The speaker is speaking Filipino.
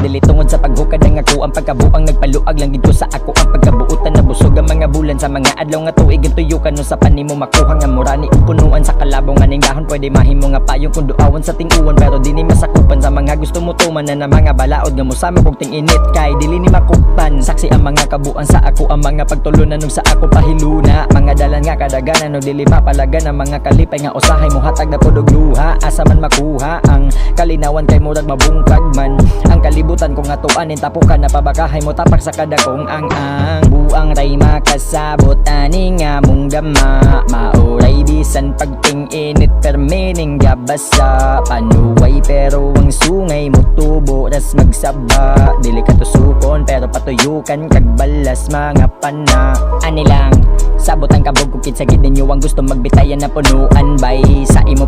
dili tungod sa paghukad ang ako ang pagkabuang nagpaluag lang dito sa ako ang pagkabuutan na busog ang mga bulan sa mga adlaw nga tuig ang tuyukan no sa panimo makuha nga murani ug punuan sa kalabaw nga ning dahon pwede mahimo nga payong kung duawan sa ting-uwan pero di ni masakupan sa mga gusto mo tuman na mga balaod nga mosama kog ting-init kay dili ni makuptan saksi ang mga kabuan sa ako ang mga pagtulunan ug sa ako pahiluna mga dalan nga kadaganan ug dili mapalagan ang mga kalipay nga usahay mo hatag na pud og luha asa man makuha ang kalinawan kay murag mabungkag man ang kalibutan kung atuanin tapukan na pabakahay mo tapak sa kadakong ang buang ray makasabot ani nga mong gama mauray bisan pagting-init permening gabasa panuway pero ang sungay mo tubo tas magsaba dili ka tusukon pero patuyukan kag balas mga pana ani lang sabot ang kabog kukit sa gid ninyo ang gusto magbitayan na punuan bay sa imo